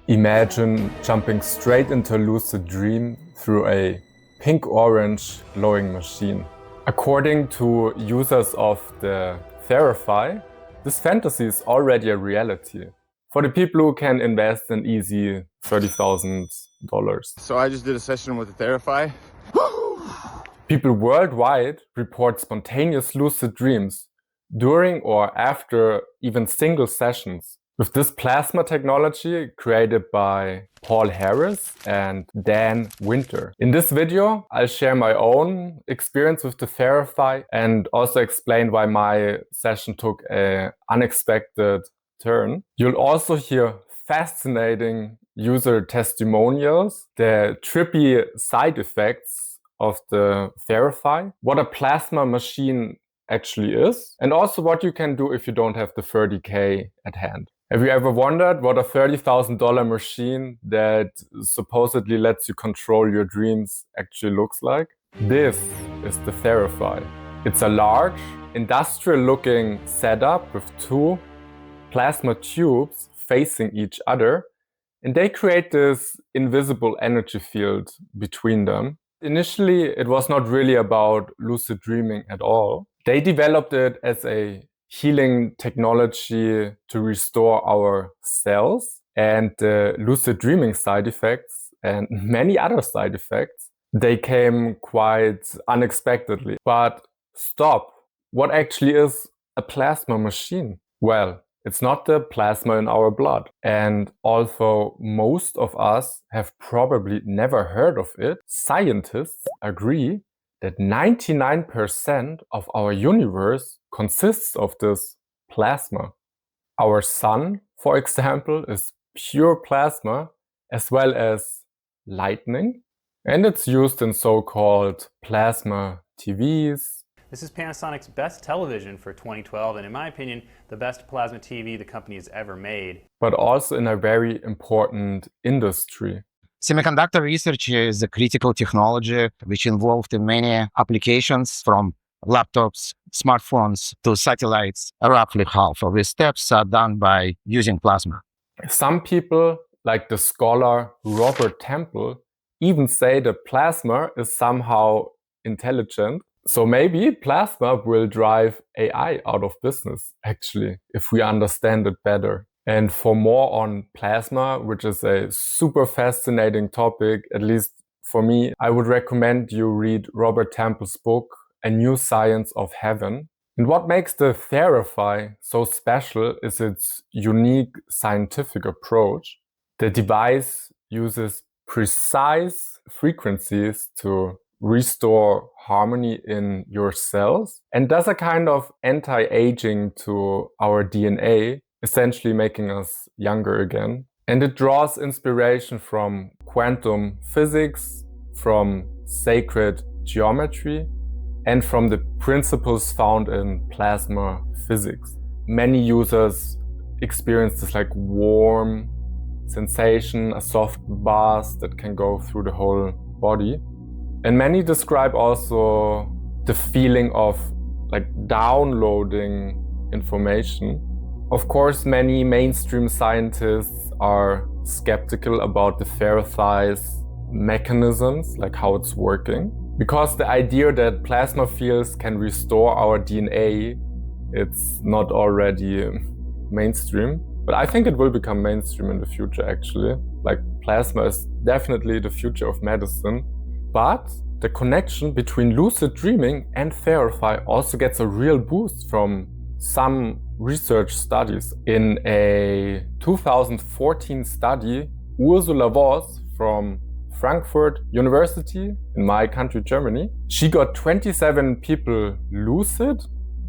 Imagine jumping straight into a lucid dream through a pink-orange glowing machine. According to users of the Verify, this fantasy is already a reality for the people who can invest an easy $30,000. So I just did a session with the Verify. People worldwide report spontaneous lucid dreams during or after even single sessions. With this plasma technology created by Paul Harris and Dan Winter. In this video, I'll share my own experience with the Verify and also explain why my session took an unexpected turn. You'll also hear fascinating user testimonials, the trippy side effects of the Verify, what a plasma machine actually is, and also what you can do if you don't have the 30K at hand. Have you ever wondered what a $30,000 machine that supposedly lets you control your dreams actually looks like? This is the Verify. It's a large, industrial-looking setup with two plasma tubes facing each other, and they create this invisible energy field between them. Initially, it was not really about lucid dreaming at all. They developed it as a healing technology to restore our cells, and the lucid dreaming side effects and many other side effects, they came quite unexpectedly. But stop, what actually is a plasma machine? Well, it's not the plasma in our blood. And although most of us have probably never heard of it, scientists agree that 99% of our universe consists of this plasma. Our sun, for example, is pure plasma as well as lightning, and it's used in so-called plasma TVs. This is Panasonic's best television for 2012, and in my opinion, the best plasma TV the company has ever made. But also in a very important industry. Semiconductor research is a critical technology which involved in many applications from laptops, smartphones to satellites. Roughly half of these steps are done by using plasma. Some people, like the scholar Robert Temple, even say that plasma is somehow intelligent. So maybe plasma will drive AI out of business, actually, if we understand it better. And for more on plasma, which is a super fascinating topic, at least for me, I would recommend you read Robert Temple's book, A New Science of Heaven. And what makes the Verify so special is its unique scientific approach. The device uses precise frequencies to restore harmony in your cells and does a kind of anti-aging to our DNA, essentially making us younger again. And it draws inspiration from quantum physics, from sacred geometry, and from the principles found in plasma physics. Many users experience this like warm sensation, a soft buzz that can go through the whole body. And many describe also the feeling of like downloading information. Of course, many mainstream scientists are skeptical about the Verify's mechanisms, like how it's working. Because the idea that plasma fields can restore our DNA, it's not already mainstream. But I think it will become mainstream in the future, actually. Like, plasma is definitely the future of medicine. But the connection between lucid dreaming and Verify also gets a real boost from some research studies. In a 2014 study, Ursula Voss from Frankfurt University in my country, Germany, she got 27 people lucid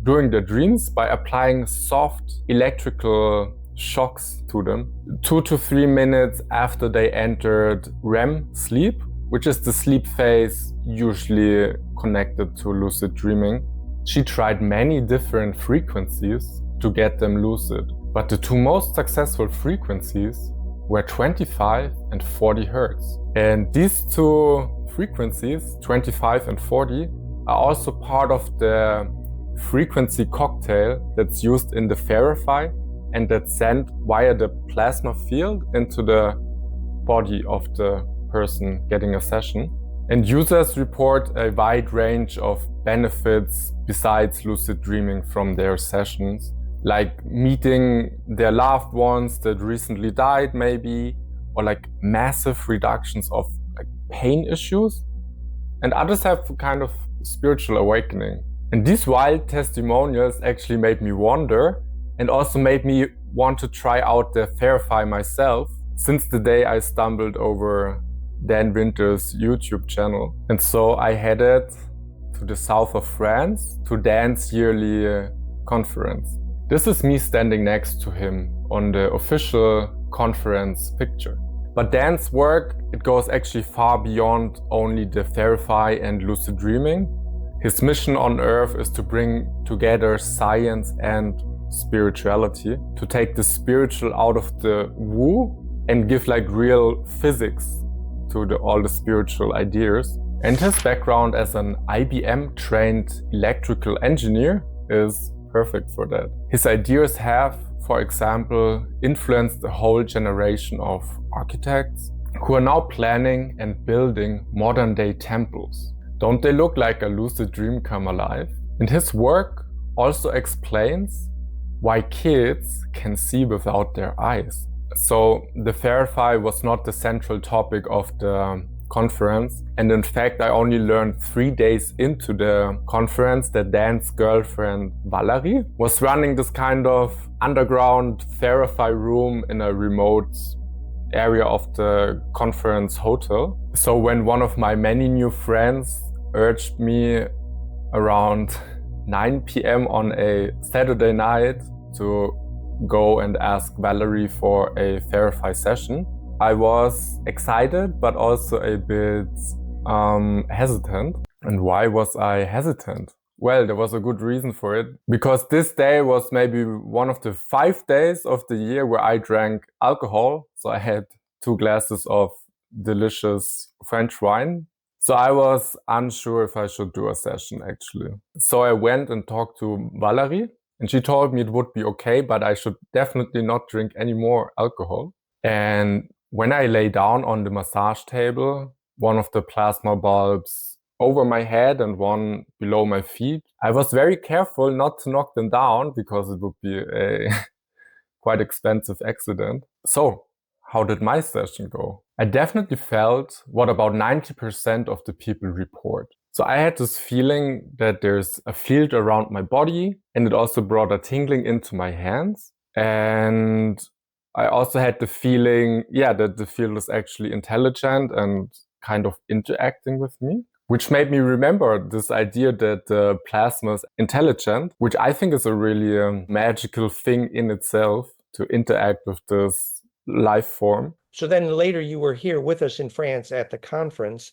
during their dreams by applying soft electrical shocks to them 2 to 3 minutes after they entered REM sleep, which is the sleep phase usually connected to lucid dreaming. She tried many different frequencies to get them lucid, but the two most successful frequencies were 25 and 40 Hertz. And these two frequencies, 25 and 40, are also part of the frequency cocktail that's used in the Verify and that's sent via the plasma field into the body of the person getting a session. And users report a wide range of benefits besides lucid dreaming from their sessions, like meeting their loved ones that recently died maybe, or like massive reductions of like pain issues. And others have kind of spiritual awakening. And these wild testimonials actually made me wonder and also made me want to try out the Verify myself since the day I stumbled over Dan Winter's YouTube channel. And so I headed to the south of France to Dan's yearly conference. This is me standing next to him on the official conference picture. But Dan's work, it goes actually far beyond only the Verify and lucid dreaming. His mission on Earth is to bring together science and spirituality, to take the spiritual out of the woo and give like real physics to all the spiritual ideas. And his background as an IBM trained electrical engineer is perfect for that. His ideas have, for example, influenced a whole generation of architects who are now planning and building modern day temples. Don't they look like a lucid dream come alive? And his work also explains why kids can see without their eyes. So the Verify was not the central topic of the conference. And in fact, I only learned 3 days into the conference that Dan's girlfriend, Valerie, was running this kind of underground Verify room in a remote area of the conference hotel. So when one of my many new friends urged me around 9 p.m. on a Saturday night to go and ask Valerie for a Verify session, I was excited, but also a bit hesitant. And why was I hesitant? Well, there was a good reason for it. Because this day was maybe one of the 5 days of the year where I drank alcohol. So I had 2 glasses of delicious French wine. So I was unsure if I should do a session actually. So I went and talked to Valerie, and she told me it would be okay, but I should definitely not drink any more alcohol. And when I lay down on the massage table, one of the plasma bulbs over my head and one below my feet, I was very careful not to knock them down because it would be a quite expensive accident. So how did my session go? I definitely felt what about 90% of the people report. So I had this feeling that there's a field around my body, and it also brought a tingling into my hands. And I also had the feeling, that the field is actually intelligent and kind of interacting with me, which made me remember this idea that the plasma is intelligent, which I think is a really magical thing in itself to interact with this life form. So then later you were here with us in France at the conference,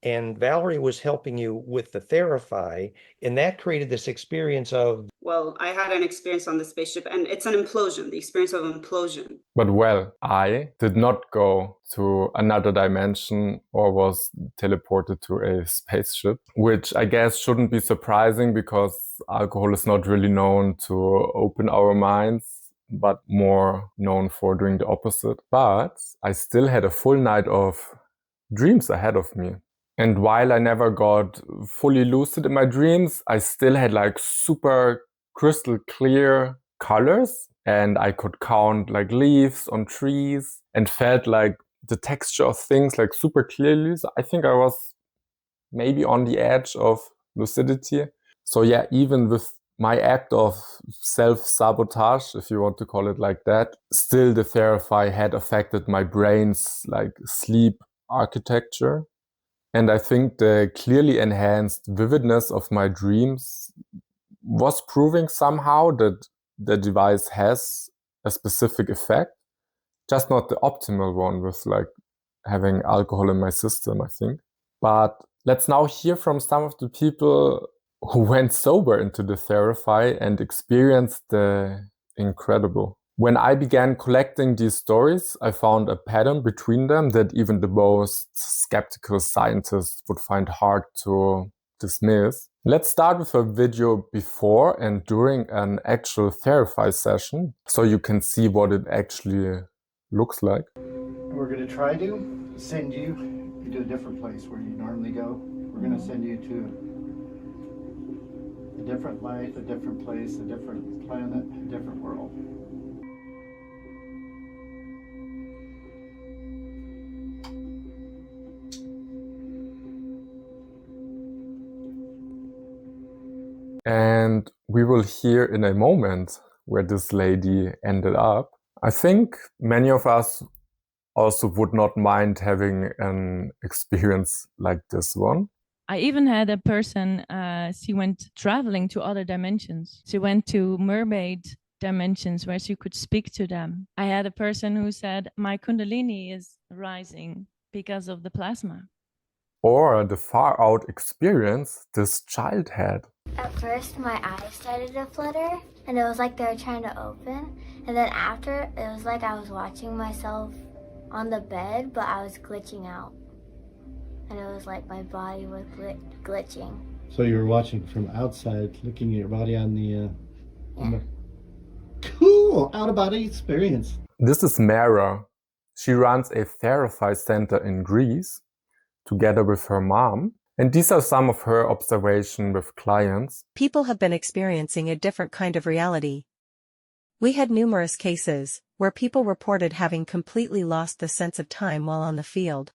and Valerie was helping you with the Verify, and that created this experience of... Well, I had an experience on the spaceship, and it's an implosion, the experience of implosion. But well, I did not go to another dimension or was teleported to a spaceship, which I guess shouldn't be surprising because alcohol is not really known to open our minds, but more known for doing the opposite. But I still had a full night of dreams ahead of me. And while I never got fully lucid in my dreams, I still had like super crystal clear colors, and I could count like leaves on trees and felt like the texture of things like super clearly. So I think I was maybe on the edge of lucidity. So yeah, even with my act of self-sabotage, if you want to call it like that, still the Verify had affected my brain's like sleep architecture. And I think the clearly enhanced vividness of my dreams was proving somehow that the device has a specific effect, just not the optimal one with like having alcohol in my system, I think. But let's now hear from some of the people who went sober into the Verify and experienced the incredible. When I began collecting these stories, I found a pattern between them that even the most skeptical scientists would find hard to dismiss. Let's start with a video before and during an actual Verify session, so you can see what it actually looks like. We're we're going to try to send you to a different place where you normally go. We're going to send you to a different light, a different place, a different planet, a different world. And we will hear in a moment where this lady ended up. I think many of us also would not mind having an experience like this one. I even had a person, she went traveling to other dimensions. She went to mermaid dimensions where she could speak to them. I had a person who said, my Kundalini is rising because of the plasma. Or the far out experience this child had. At first, my eyes started to flutter, and it was like they were trying to open. And then after, it was like I was watching myself on the bed, but I was glitching out. And it was like my body was glitching. So you were watching from outside, looking at your body on the... Cool! Out-of-body experience. This is Mara. She runs a therapy center in Greece together with her mom. And these are some of her observations with clients. People have been experiencing a different kind of reality. We had numerous cases where people reported having completely lost the sense of time while on the field.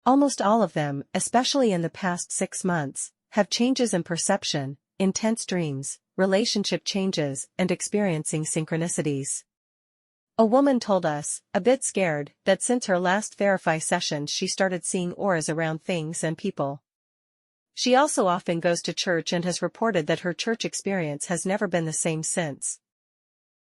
Almost all of them, especially in the past 6 months, have changes in perception, intense dreams, relationship changes, and experiencing synchronicities. A woman told us, a bit scared, that since her last Verify session she started seeing auras around things and people. She also often goes to church and has reported that her church experience has never been the same since.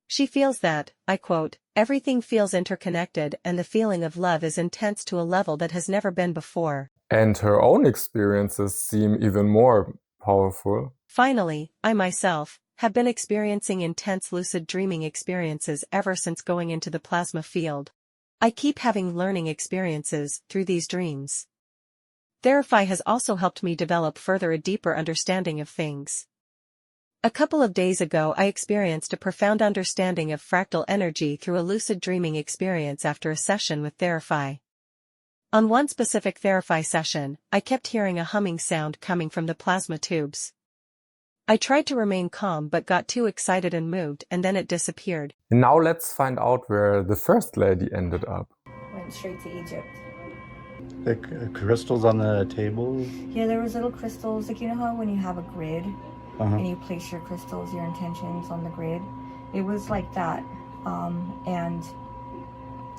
She feels that, I quote, everything feels interconnected and the feeling of love is intense to a level that has never been before. And her own experiences seem even more powerful. Finally, I myself have been experiencing intense lucid dreaming experiences ever since going into the plasma field. I keep having learning experiences through these dreams. Verify has also helped me develop further a deeper understanding of things. A couple of days ago I experienced a profound understanding of fractal energy through a lucid dreaming experience after a session with Verify. On one specific Verify session, I kept hearing a humming sound coming from the plasma tubes. I tried to remain calm but got too excited and moved, and then it disappeared. And now let's find out where the first lady ended up. Went straight to Egypt. The crystals on the table? Yeah, there was little crystals, like you know how when you have a grid, and you place your crystals, your intentions on the grid? It was like that, and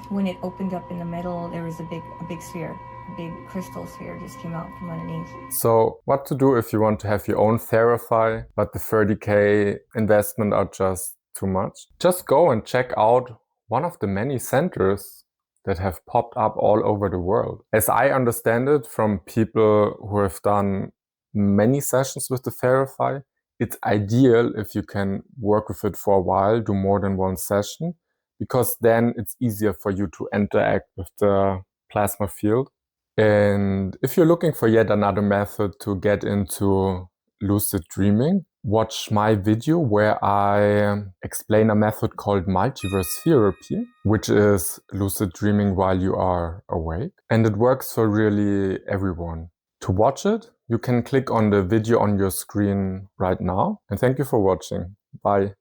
when it opened up in the middle, there was a big sphere. A big crystal sphere just came out from underneath. So what to do if you want to have your own Verify, but the 30K investment are just too much? Just go and check out one of the many centers that have popped up all over the world. As I understand it from people who have done many sessions with the Verify, it's ideal if you can work with it for a while, do more than one session, because then it's easier for you to interact with the plasma field. And if you're looking for yet another method to get into lucid dreaming, watch my video where I explain a method called multiverse therapy, which is lucid dreaming while you are awake. And it works for really everyone. To watch it, you can click on the video on your screen right now. And thank you for watching. Bye.